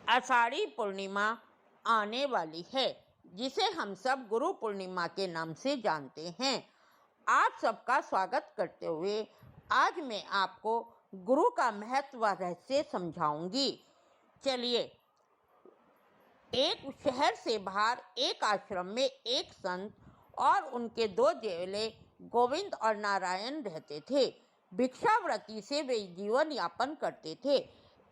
आषाढ़ी पूर्णिमा आने वाली है, जिसे हम सब गुरु पूर्णिमा के नाम से जानते हैं। आप सबका स्वागत करते हुए आज मैं आपको गुरु का महत्व व रहस्य समझाऊंगी। चलिए, एक शहर से बाहर एक आश्रम में एक संत और उनके दो चेले गोविंद और नारायण रहते थे। भिक्षावृत्ति से वे जीवन यापन करते थे।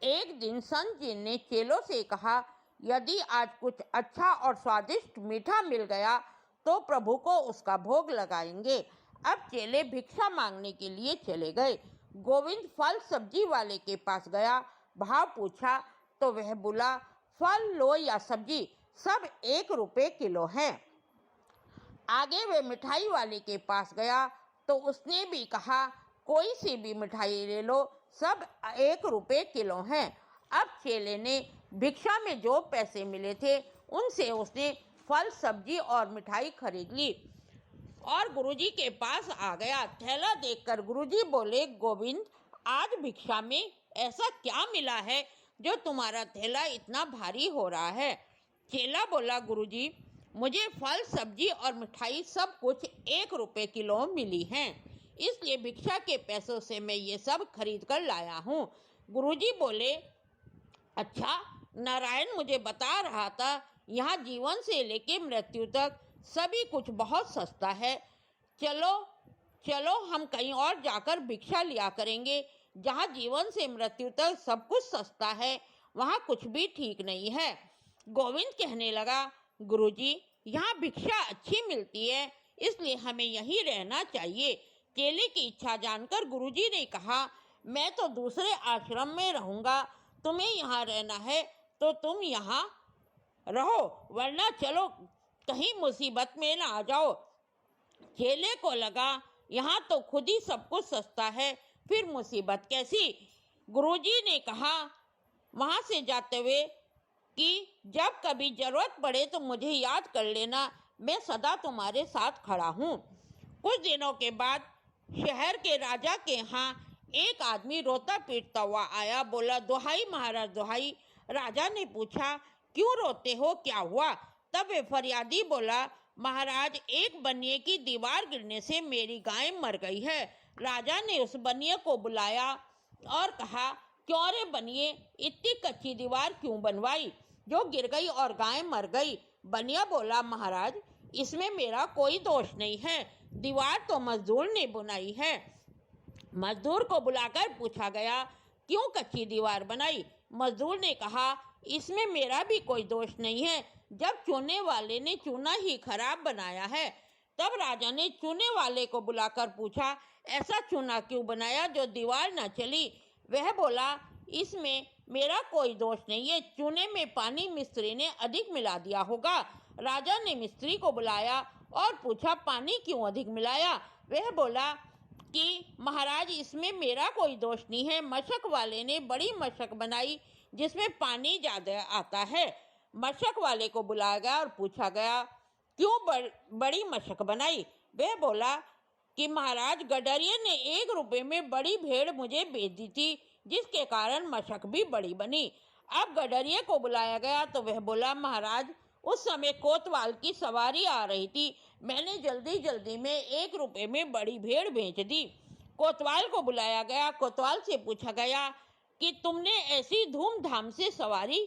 एक दिन संत जी ने चेलों से कहा, यदि आज कुछ अच्छा और स्वादिष्ट मीठा मिल गया तो प्रभु को उसका भोग लगाएंगे। अब चेले भिक्षा मांगने के लिए चले गए। गोविंद फल सब्जी वाले के पास गया, भाव पूछा तो वह बोला, फल लो या सब्जी, सब 1 रुपये किलो है। आगे वे मिठाई वाले के पास गया तो उसने भी कहा, कोई सी भी मिठाई ले लो, सब 1 रुपये किलो हैं। अब चेले ने भिक्षा में जो पैसे मिले थे उनसे उसने फल सब्जी और मिठाई खरीद ली और गुरुजी के पास आ गया। थैला देखकर गुरुजी बोले, गोविंद, आज भिक्षा में ऐसा क्या मिला है जो तुम्हारा थैला इतना भारी हो रहा है? चेला बोला, गुरुजी, मुझे फल सब्जी और मिठाई सब कुछ 1 रुपये किलो मिली हैं, इसलिए भिक्षा के पैसों से मैं ये सब खरीद कर लाया हूँ। गुरुजी बोले, अच्छा, नारायण मुझे बता रहा था यहाँ जीवन से लेके मृत्यु तक सभी कुछ बहुत सस्ता है। चलो हम कहीं और जाकर भिक्षा लिया करेंगे। जहाँ जीवन से मृत्यु तक सब कुछ सस्ता है वहाँ कुछ भी ठीक नहीं है। गोविंद कहने लगा, गुरुजी, यहाँ भिक्षा अच्छी मिलती है, इसलिए हमें यहीं रहना चाहिए। चेले की इच्छा जानकर गुरुजी ने कहा, मैं तो दूसरे आश्रम में रहूँगा, तुम्हें यहाँ रहना है तो तुम यहाँ रहो, वरना चलो कहीं मुसीबत में ना आ जाओ। चेले को लगा, यहाँ तो खुद ही सब कुछ सस्ता है, फिर मुसीबत कैसी? गुरुजी ने कहा वहाँ से जाते हुए कि जब कभी ज़रूरत पड़े तो मुझे याद कर लेना, मैं सदा तुम्हारे साथ खड़ा हूँ। कुछ दिनों के बाद शहर के राजा के यहाँ एक आदमी रोता पीटता हुआ आया। बोला, दुहाई महाराज दुहाई। राजा ने पूछा, क्यों रोते हो, क्या हुआ? तब वे फरियादी बोला, महाराज, एक बनिए की दीवार गिरने से मेरी गाय मर गई है। राजा ने उस बनिए को बुलाया और कहा, क्यों रे बनिए, इतनी कच्ची दीवार क्यों बनवाई जो गिर गई और गाय मर गई? बनिया बोला, महाराज, इसमें मेरा कोई दोष नहीं है, दीवार तो मजदूर ने बनाई है। मजदूर को बुलाकर पूछा गया, क्यों कच्ची दीवार बनाई? मजदूर ने कहा, इसमें मेरा भी कोई दोष नहीं है, जब चूने वाले ने चूना ही खराब बनाया है। तब राजा ने चूने वाले को बुलाकर पूछा, ऐसा चूना क्यों बनाया जो दीवार न चली? वह बोला, इसमें मेरा कोई दोष नहीं है, चूने में पानी मिस्त्री ने अधिक मिला दिया होगा। राजा ने मिस्त्री को बुलाया और पूछा, पानी क्यों अधिक मिलाया? वह बोला कि महाराज, इसमें मेरा कोई दोष नहीं है, मशक वाले ने बड़ी मशक बनाई जिसमें पानी ज़्यादा आता है। मशक वाले को बुलाया गया और पूछा गया, क्यों बड़ी मशक बनाई? वह बोला कि महाराज, गडरिये ने 1 रुपये में बड़ी भेड़ मुझे बेच दी थी, जिसके कारण मशक भी बड़ी बनी। अब गडरिये को बुलाया गया तो वह बोला, महाराज, उस समय कोतवाल की सवारी आ रही थी, मैंने जल्दी में 1 रुपये में बड़ी भेड़ बेच दी। कोतवाल को बुलाया गया। कोतवाल से पूछा गया कि तुमने ऐसी धूमधाम से सवारी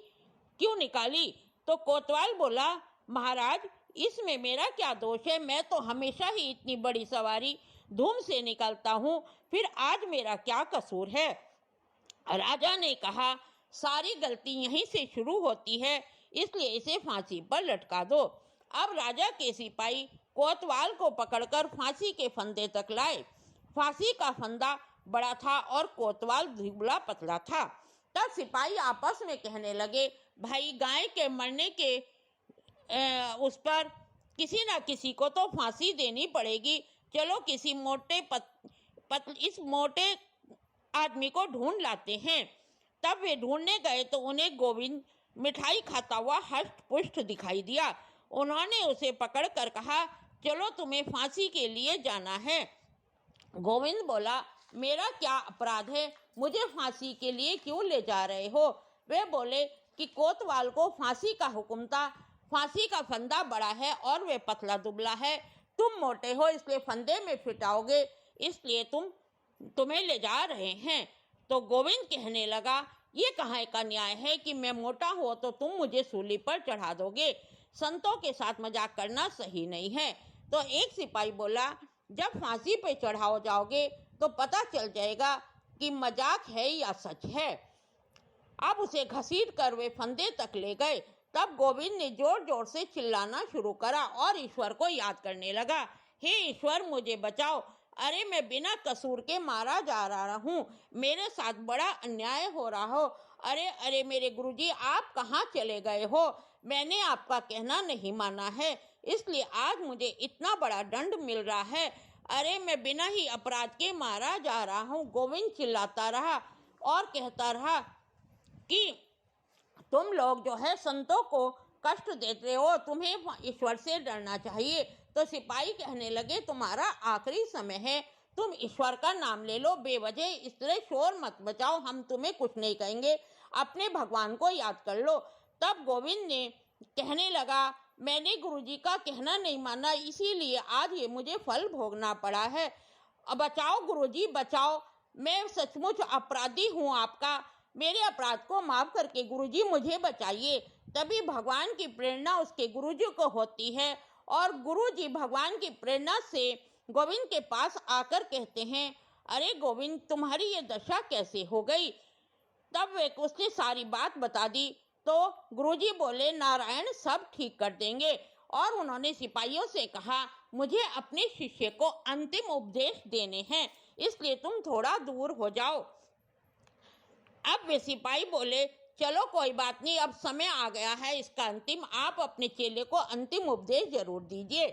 क्यों निकाली? तो कोतवाल बोला, महाराज, इसमें मेरा क्या दोष है, मैं तो हमेशा ही इतनी बड़ी सवारी धूम से निकालता हूँ, फिर आज मेरा क्या कसूर है? राजा ने कहा, सारी गलती यहीं से शुरू होती है, इसलिए इसे फांसी पर लटका दो। अब राजा के सिपाही कोतवाल को पकड़कर फांसी के फंदे तक लाए। फांसी का फंदा बड़ा था और कोतवाल दुबला पतला था। तब सिपाही आपस में कहने लगे, भाई, गाय के मरने के उस पर किसी न किसी को तो फांसी देनी पड़ेगी, चलो किसी इस मोटे आदमी को ढूंढ लाते हैं। तब वे ढूंढने गए तो उन्हें गोविंद मिठाई खाता हुआ हष्ट पुष्ट दिखाई दिया। उन्होंने उसे पकड़कर कहा, चलो तुम्हें फांसी के लिए जाना है। गोविंद बोला, मेरा क्या अपराध है, मुझे फांसी के लिए क्यों ले जा रहे हो? वे बोले, कि कोतवाल को फांसी का हुक्म था। फांसी का फंदा बड़ा है और वे पतला दुबला है। तुम मोटे हो इसलिए फंदे में फिट आओगे, इसलिए तुम्हें ले जा रहे हैं। तो गोविंद कहने लगा, ये कहाँ का न्याय है कि मैं मोटा हुआ तो तुम मुझे सूली पर चढ़ा दोगे। संतों के साथ मजाक करना सही नहीं है। तो एक सिपाही बोला, जब फांसी पे चढ़ाओ जाओगे तो पता चल जाएगा कि मजाक है या सच है। अब उसे घसीट कर वे फंदे तक ले गए। तब गोविंद ने जोर जोर से चिल्लाना शुरू करा और ईश्वर को याद करने लगा, हे ईश्वर मुझे बचाओ, अरे मैं बिना कसूर के मारा जा रहा हूँ, मेरे साथ बड़ा अन्याय हो रहा हो। अरे अरे मेरे गुरुजी, आप कहाँ चले गए हो? मैंने आपका कहना नहीं माना है, इसलिए आज मुझे इतना बड़ा दंड मिल रहा है। अरे मैं बिना ही अपराध के मारा जा रहा हूँ। गोविंद चिल्लाता रहा और कहता रहा कि तुम लोग जो है संतों को कष्ट देते हो, तुम्हें ईश्वर से डरना चाहिए। तो सिपाही कहने लगे, तुम्हारा आखिरी समय है, तुम ईश्वर का नाम ले लो, बेवजह इस तरह शोर मत बचाओ, हम तुम्हें कुछ नहीं कहेंगे, अपने भगवान को याद कर लो। तब गोविंद ने कहने लगा, मैंने गुरुजी का कहना नहीं माना, इसीलिए आज ये मुझे फल भोगना पड़ा है। बचाओ गुरुजी बचाओ, मैं सचमुच अपराधी हूँ आपका, मेरे अपराध को माफ करके गुरुजी मुझे बचाइए। तभी भगवान की प्रेरणा उसके गुरुजी को होती है और गुरुजी भगवान की प्रेरणा से गोविंद के पास आकर कहते हैं, अरे गोविंद तुम्हारी ये दशा कैसे हो गई? तब वे उसने सारी बात बता दी। तो गुरुजी बोले, नारायण सब ठीक कर देंगे। और उन्होंने सिपाहियों से कहा, मुझे अपने शिष्य को अंतिम उपदेश देने हैं, इसलिए तुम थोड़ा दूर हो जाओ। अब वे सिपाही बोले, चलो कोई बात नहीं, अब समय आ गया है इसका अंतिम, आप अपने चेले को अंतिम उपदेश जरूर दीजिए।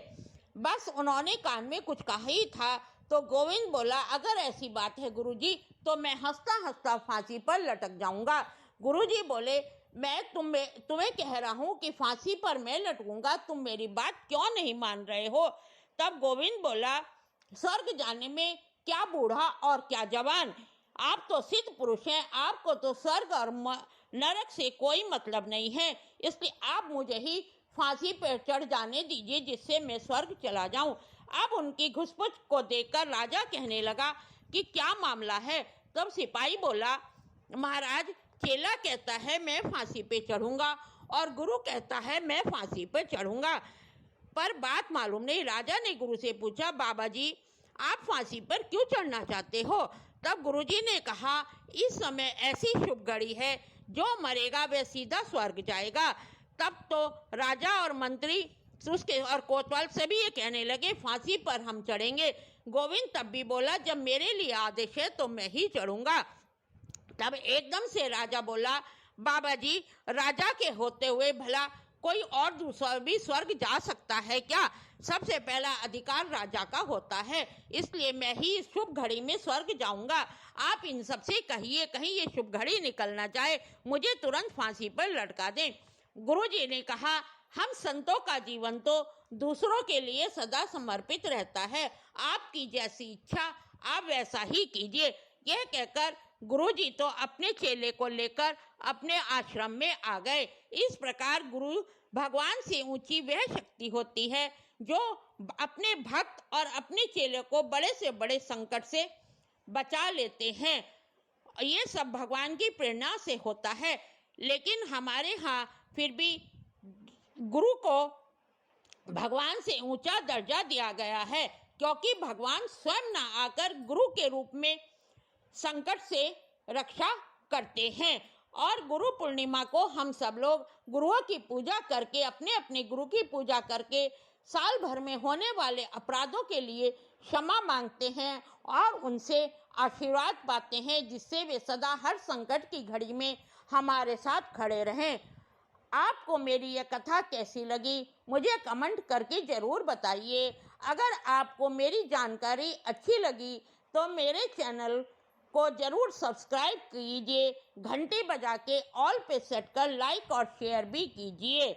बस उन्होंने कान में कुछ कहा ही था तो गोविंद बोला, अगर ऐसी बात है गुरुजी तो मैं हंसता हंसता फांसी पर लटक जाऊंगा। गुरुजी बोले, मैं तुम्हें कह रहा हूँ कि फांसी पर मैं लटकूंगा, तुम मेरी बात क्यों नहीं मान रहे हो? तब गोविंद बोला, स्वर्ग जाने में क्या बूढ़ा और क्या जवान, आप तो सिद्ध पुरुष हैं, आपको तो स्वर्ग और नरक से कोई मतलब नहीं है, इसलिए आप मुझे ही फांसी पर चढ़ जाने दीजिए जिससे मैं स्वर्ग चला जाऊं। अब उनकी घुसपुच को देखकर राजा कहने लगा कि क्या मामला है? तब सिपाही बोला, महाराज चेला कहता है मैं फांसी पे चढ़ूंगा और गुरु कहता है मैं फांसी पे चढ़ूंगा, पर बात मालूम नहीं। राजा ने गुरु से पूछा, बाबा जी आप फांसी पर क्यों चढ़ना चाहते हो? तब गुरुजी ने कहा, इस समय ऐसी शुभ घड़ी है, जो मरेगा वह सीधा स्वर्ग जाएगा। तब तो राजा और मंत्री उसके और कोतवाल सभी ये कहने लगे, फांसी पर हम चढ़ेंगे। गोविंद तब भी बोला, जब मेरे लिए आदेश है तो मैं ही चढ़ूंगा। तब एकदम से राजा बोला, बाबा जी राजा के होते हुए भला कोई और दूसरा भी स्वर्ग जा सकता है क्या? सबसे पहला अधिकार राजा का होता है, इसलिए मैं ही इस शुभ घड़ी में स्वर्ग जाऊंगा। आप इन सबसे कहिए कहीं ये शुभ घड़ी निकल ना जाए, मुझे तुरंत फांसी पर लटका दें। गुरुजी ने कहा, हम संतों का जीवन तो दूसरों के लिए सदा समर्पित रहता है, आपकी जैसी इच्छा आप वैसा ही कीजिए। यह कहकर गुरुजी तो अपने चेले को लेकर अपने आश्रम में आ गए। इस प्रकार गुरु भगवान से ऊंची वह शक्ति होती है जो अपने भक्त और अपने चेले को बड़े से बड़े संकट से बचा लेते हैं। ये सब भगवान की प्रेरणा से होता है, लेकिन हमारे यहाँ फिर भी गुरु को भगवान से ऊंचा दर्जा दिया गया है, क्योंकि भगवान स्वयं न आकर गुरु के रूप में संकट से रक्षा करते हैं। और गुरु पूर्णिमा को हम सब लोग गुरुओं की पूजा करके, अपने अपने गुरु की पूजा करके साल भर में होने वाले अपराधों के लिए क्षमा मांगते हैं और उनसे आशीर्वाद पाते हैं, जिससे वे सदा हर संकट की घड़ी में हमारे साथ खड़े रहें। आपको मेरी यह कथा कैसी लगी मुझे कमेंट करके ज़रूर बताइए। अगर आपको मेरी जानकारी अच्छी लगी तो मेरे चैनल को ज़रूर सब्सक्राइब कीजिए, घंटी बजा के ऑल पे सेट कर लाइक और शेयर भी कीजिए।